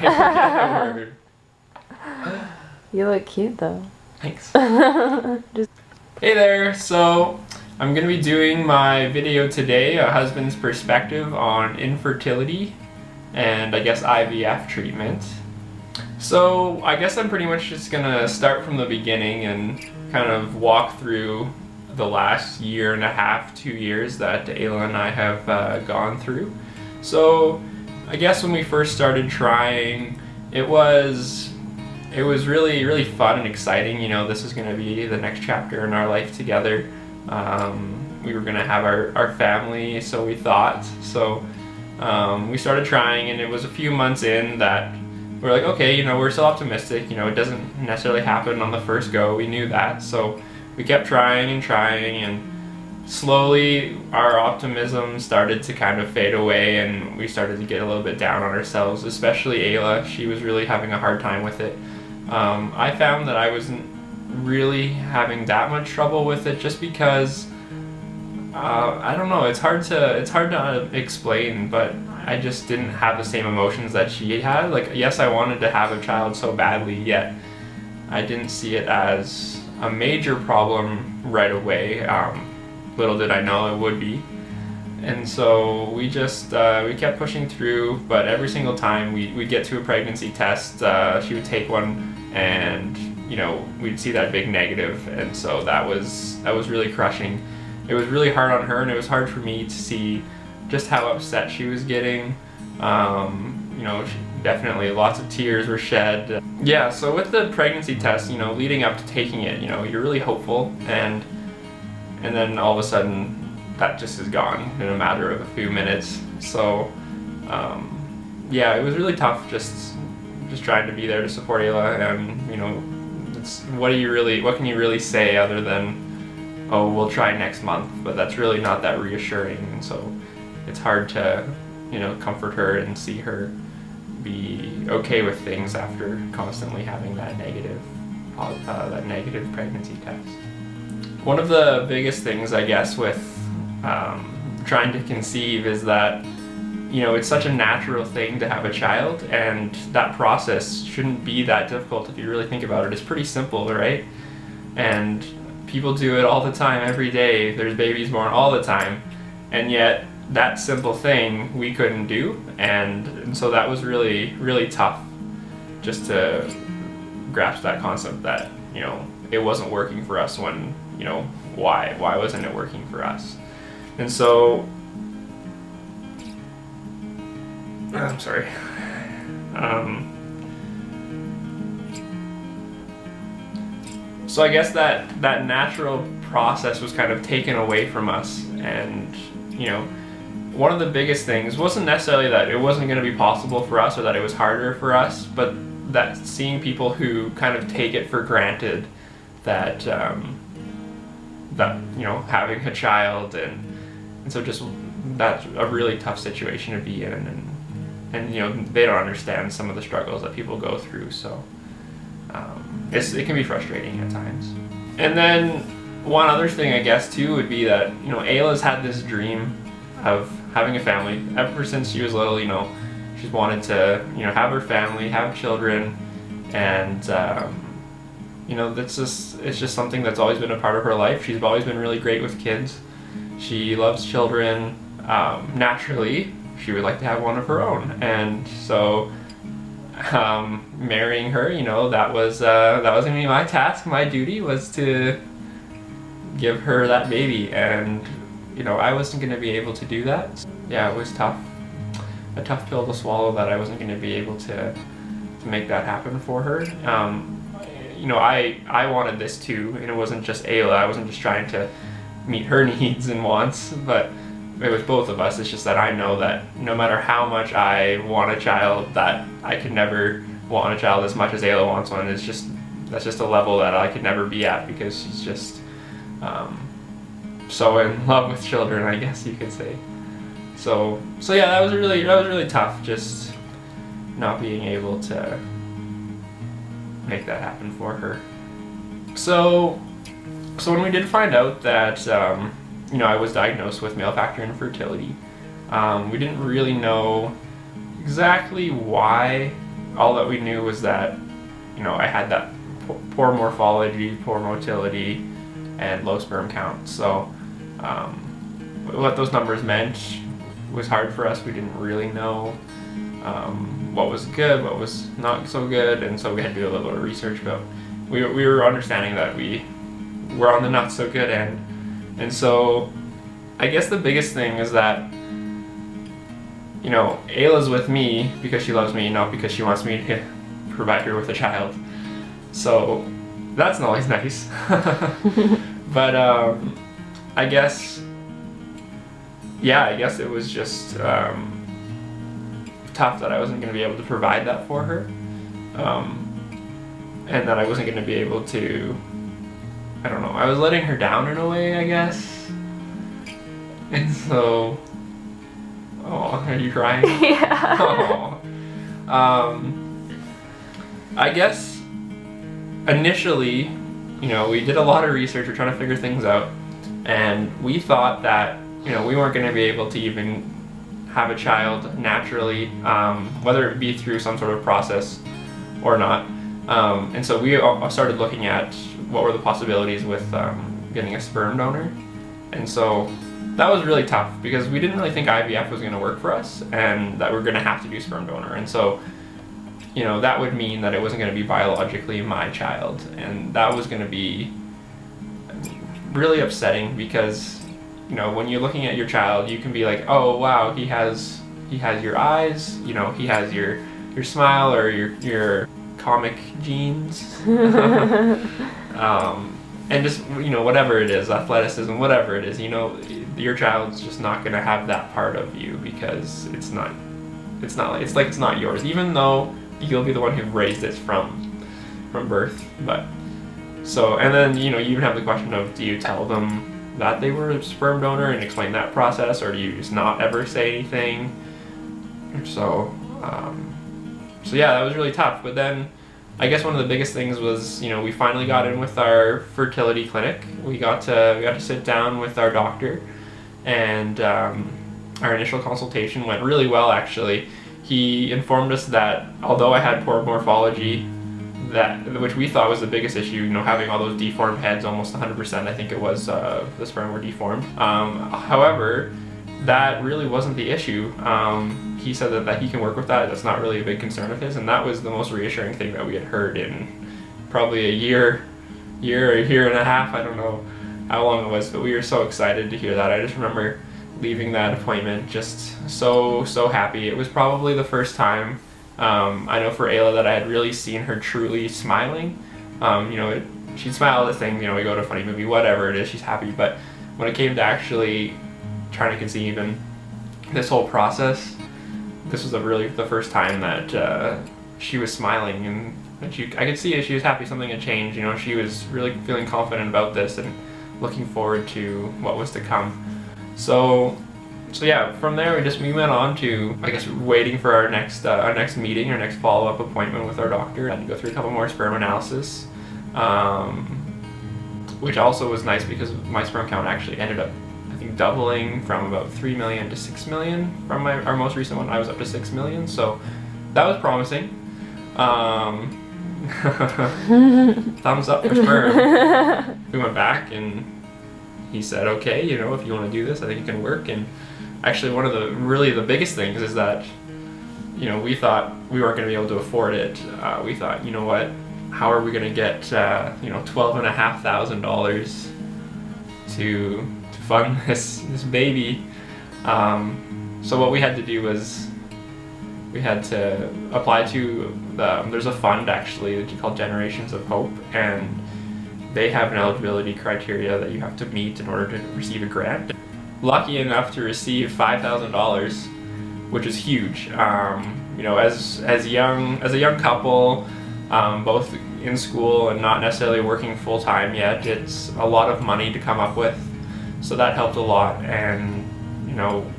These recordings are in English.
forget the word. You look cute though. Thanks. Just Hey there, so I'm going to be doing my video today, a husband's perspective on infertility and I guess IVF treatment. So I guess I'm pretty much just going to start from the beginning and kind of walk through the last year and a half, 2 years that Ayla and I have gone through. So I guess when we first started trying, it was really fun and exciting. You know, this is going to be the next chapter in our life together. We were going to have our family, so we thought. So we started trying, and it was a few months in that we're like, okay, you know, we're still optimistic. You know, it doesn't necessarily happen on the first go. We knew that. So we kept trying, and slowly our optimism started to kind of fade away, and we started to get a little bit down on ourselves, especially Ayla. She was really having a hard time with it. I found that I wasn't really having that much trouble with it just because I don't know, it's hard to explain, but I just didn't have the same emotions that she had. Like, yes, I wanted to have a child so badly, yet I didn't see it as a major problem right away. Little did I know it would be. And so we just we kept pushing through, but every single time we'd get to a pregnancy test, she would take one, and you know, we'd see that big negative, and so that was really crushing. It was really hard on her, and it was hard for me to see just how upset she was getting. You know, definitely lots of tears were shed. Yeah, so with the pregnancy test, you know, leading up to taking it, you know, you're really hopeful, and then all of a sudden that just is gone in a matter of a few minutes. So yeah, it was really tough just trying to be there to support Ayla, and you know, what can you really say other than, oh, we'll try next month, but that's really not that reassuring, and so it's hard to, you know, comfort her and see her be okay with things after constantly having that negative pregnancy test. One of the biggest things, I guess, with trying to conceive is that, you know, it's such a natural thing to have a child, and that process shouldn't be that difficult if you really think about it. It's pretty simple, right? And people do it all the time, every day. There's babies born all the time, and yet that simple thing we couldn't do, and so that was really tough just to grasp that concept that, you know, it wasn't working for us when, you know, why wasn't it working for us? And so I'm sorry. So I guess that natural process was kind of taken away from us, and you know, one of the biggest things wasn't necessarily that it wasn't going to be possible for us or that it was harder for us, but that seeing people who kind of take it for granted that that, you know, having a child, and so just that's a really tough situation to be in, and you know, they don't understand some of the struggles that people go through, so it can be frustrating at times. And then one other thing, I guess, too, would be that, you know, Ayla's had this dream of having a family ever since she was little. You know, she's wanted to, you know, have her family, have children, and you know, it's just something that's always been a part of her life. She's always been really great with kids. She loves children. Naturally, she would like to have one of her own, and so marrying her, you know, that was gonna be my task. My duty was to give her that baby, and you know, I wasn't gonna be able to do that. Yeah, it was tough, a tough pill to swallow, that I wasn't gonna be able to make that happen for her. You know, I wanted this too, and it wasn't just Ayla. I wasn't just trying to meet her needs and wants, but it was both of us. It's just that I know that no matter how much I want a child, that I could never want a child as much as Ayla wants one. That's just a level that I could never be at, because she's just so in love with children, I guess you could say. So yeah, that was really tough, just not being able to make that happen for her. So when we did find out that you know, I was diagnosed with male factor infertility, we didn't really know exactly why all that we knew was that, you know, I had that poor morphology, poor motility, and low sperm count. So what those numbers meant was hard for us. We didn't really know what was good, what was not so good, and so we had to do a little research. But we were understanding that we were on the not so good end. And so I guess the biggest thing is that, you know, Ayla's with me because she loves me, not because she wants me to provide her with a child. So that's not always nice. But I guess, yeah, I guess it was just tough that I wasn't going to be able to provide that for her. And that I wasn't going to be able to, I don't know, I was letting her down in a way, I guess. And so, oh, are you crying? Yeah. Oh. I guess initially, you know, we did a lot of research, we're trying to figure things out, and we thought that, you know, we weren't going to be able to even have a child naturally, whether it be through some sort of process or not. And so we started looking at what were the possibilities with getting a sperm donor. And so that was really tough because we didn't really think IVF was going to work for us and that we're going to have to do sperm donor. And so, you know, that would mean that it wasn't going to be biologically my child. And that was going to be really upsetting because, you know, when you're looking at your child, you can be like, oh wow, he has your eyes, you know, he has your smile or your comic genes. And just, you know, whatever it is, athleticism, whatever it is, you know, your child's just not going to have that part of you because it's not yours, even though you'll be the one who raised it from birth. But so, and then, you know, you even have the question of, do you tell them that they were a sperm donor and explain that process, or do you just not ever say anything? So yeah, that was really tough. But then I guess one of the biggest things was, you know, we finally got in with our fertility clinic. We got to sit down with our doctor, and our initial consultation went really well, actually. He informed us that although I had poor morphology, which we thought was the biggest issue, you know, having all those deformed heads, almost 100%, I think it was, the sperm were deformed. However, that really wasn't the issue. He said that he can work with that. That's not really a big concern of his, and that was the most reassuring thing that we had heard in probably a year or a year and a half. I don't know how long it was, but we were so excited to hear that. I just remember leaving that appointment just so happy. It was probably the first time I know for Ayla that I had really seen her truly smiling. You know, she'd smile at things, you know, we go to a funny movie, whatever it is, she's happy. But when it came to actually trying to conceive and this whole process, this was the first time that she was smiling, and I could see it, she was happy something had changed. You know, she was really feeling confident about this and looking forward to what was to come. So yeah, from there we went on to, I guess, waiting for our next meeting, our next follow-up appointment with our doctor, and go through a couple more sperm analysis, which also was nice because my sperm count actually ended up, I think, doubling from about 3 million to 6 million. From our most recent one, I was up to 6 million, so that was promising. Thumbs up for sperm. We went back and he said, okay, you know, if you want to do this, I think it can work. And actually, one of the biggest things is that, you know, we thought we weren't going to be able to afford it. We thought, you know what, how are we going to get, you know, $12,500 to fund this baby? So what we had to do was we had to apply to there's a fund actually called Generations of Hope, and they have an eligibility criteria that you have to meet in order to receive a grant. Lucky enough to receive $5,000, which is huge. You know, as a young couple, both in school and not necessarily working full time yet, it's a lot of money to come up with. So that helped a lot, and you know,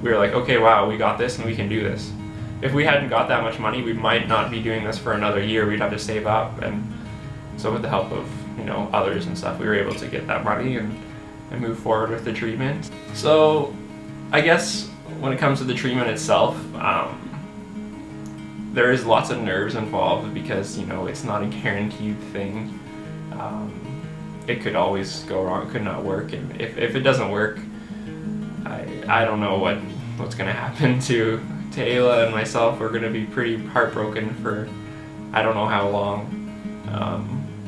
we were like, okay, wow, we got this and we can do this. If we hadn't got that much money, we might not be doing this for another year. We'd have to save up, and so with the help of, you know, others and stuff, we were able to get that money and move forward with the treatment. So I guess when it comes to the treatment itself, there is lots of nerves involved because, you know, it's not a guaranteed thing. It could always go wrong, it could not work, and if it doesn't work, I don't know what's gonna happen to Ayla and myself. We're gonna be pretty heartbroken for I don't know how long.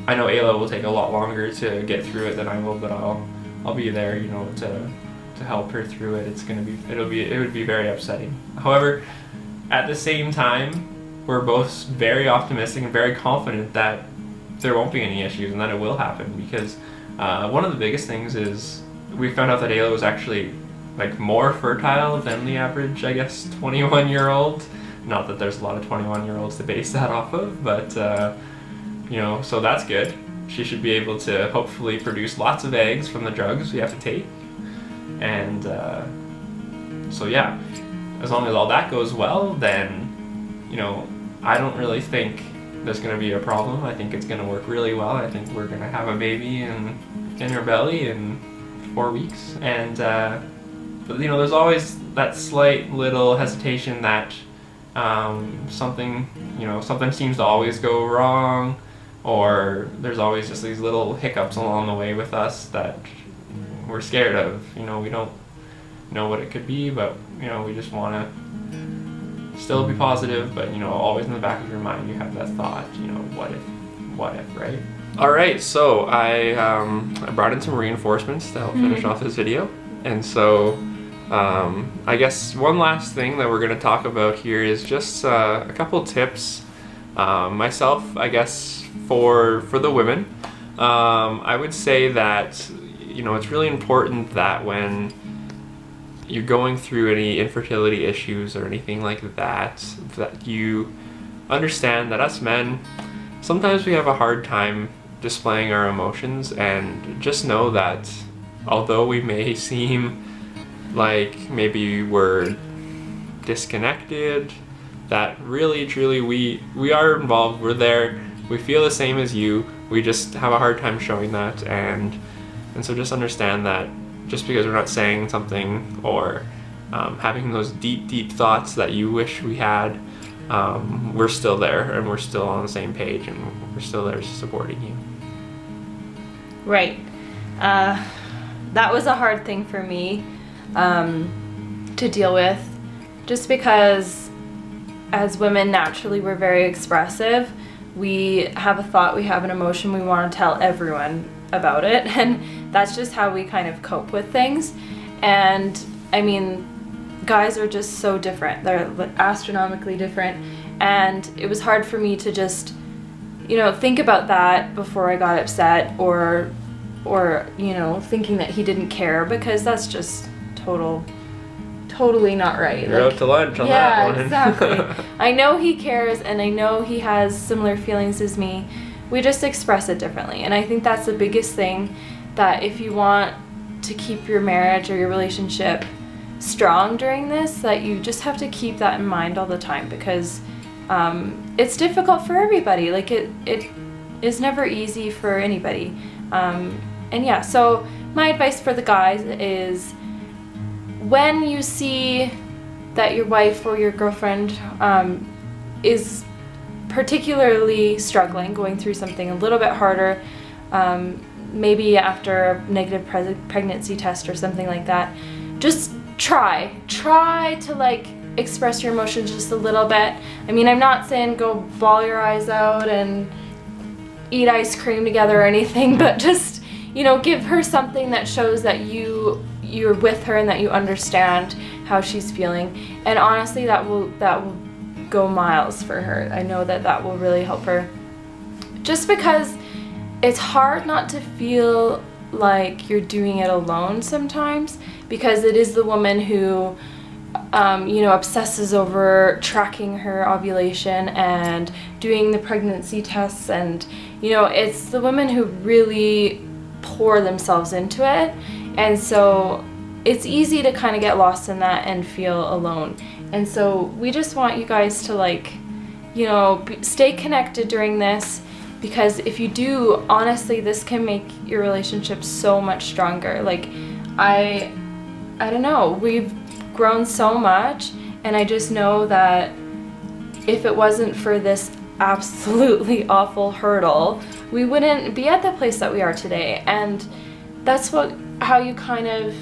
I know Ayla will take a lot longer to get through it than I will, but I'll be there, you know, to help her through it. It would be very upsetting. However, at the same time, we're both very optimistic and very confident that there won't be any issues and that it will happen, because one of the biggest things is we found out that Ayla was actually like more fertile than the average, I guess, 21-year-old. Not that there's a lot of 21-year-olds to base that off of, but you know, so that's good. She should be able to hopefully produce lots of eggs from the drugs we have to take. And so yeah, as long as all that goes well, then, you know, I don't really think there's going to be a problem. I think it's going to work really well. I think we're going to have a baby in her belly in 4 weeks. And but, you know, there's always that slight little hesitation that something seems to always go wrong, or there's always just these little hiccups along the way with us that we're scared of. You know, we don't know what it could be, but, you know, we just want to still be positive, but, you know, always in the back of your mind you have that thought, you know, what if, right? Alright, so I brought in some reinforcements to help finish off this video, and so I guess one last thing that we're going to talk about here is just a couple tips myself, I guess, for the women. I would say that, you know, it's really important that when you're going through any infertility issues or anything like that, that you understand that us men, sometimes we have a hard time displaying our emotions, and just know that although we may seem like maybe we're disconnected, that really truly we are involved, we're there, we feel the same as you, we just have a hard time showing that, and so just understand that just because we're not saying something or having those deep thoughts that you wish we had, we're still there and we're still on the same page and we're still there supporting you. Right. That was a hard thing for me to deal with, just because as women naturally we're very expressive. We have a thought, we have an emotion, we want to tell everyone about it, and that's just how we kind of cope with things. And I mean, guys are just so different, they're astronomically different, and it was hard for me to just, you know, think about that before I got upset, or you know, thinking that he didn't care, because that's just totally not right. You're out to lunch on that one. Yeah, exactly. I know he cares, and I know he has similar feelings as me. We just express it differently, and I think that's the biggest thing, that if you want to keep your marriage or your relationship strong during this, that you just have to keep that in mind all the time, because it's difficult for everybody. Like it is never easy for anybody. And yeah, so my advice for the guys is, when you see that your wife or your girlfriend is particularly struggling, going through something a little bit harder, maybe after a negative pregnancy test or something like that, just try to like express your emotions just a little bit. I mean, I'm not saying go bawl your eyes out and eat ice cream together or anything, but just, you know, give her something that shows that you're with her and that you understand how she's feeling. And honestly, that will go miles for her. I know that will really help her, just because it's hard not to feel like you're doing it alone sometimes, because it is the woman who you know, obsesses over tracking her ovulation and doing the pregnancy tests, and you know, it's the women who really pour themselves into it, and so it's easy to kind of get lost in that and feel alone. And so we just want you guys to, like, you know, stay connected during this, because if you do, honestly, this can make your relationship so much stronger. Like, I don't know, we've grown so much, and I just know that if it wasn't for this absolutely awful hurdle, we wouldn't be at the place that we are today. And that's how you kind of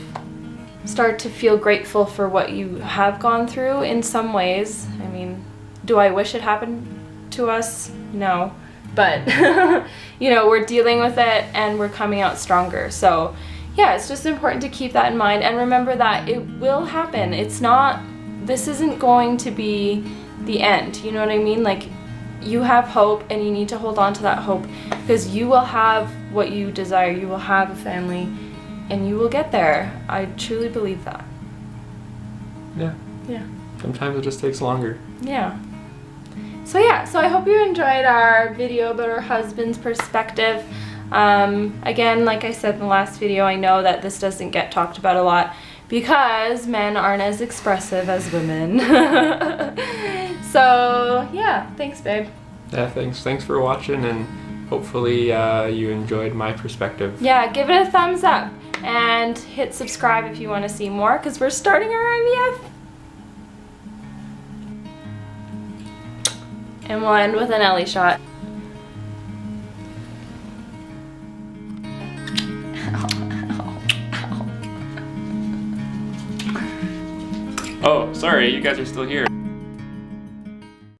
start to feel grateful for what you have gone through in some ways. I mean, do I wish it happened to us? No. But, you know, we're dealing with it and we're coming out stronger. So, yeah, it's just important to keep that in mind and remember that it will happen. This isn't going to be the end. You know what I mean? Like, you have hope and you need to hold on to that hope because you will have what you desire. You will have a family and you will get there. I truly believe that. Yeah. Yeah. Sometimes it just takes longer. Yeah. So I hope you enjoyed our video about our husband's perspective. Again, like I said in the last video, I know that this doesn't get talked about a lot because men aren't as expressive as women. So yeah, thanks babe. Yeah, thanks for watching, and hopefully you enjoyed my perspective. Yeah, give it a thumbs up and hit subscribe if you want to see more because we're starting our IVF. And we'll end with an Ellie shot. Oh, sorry, you guys are still here.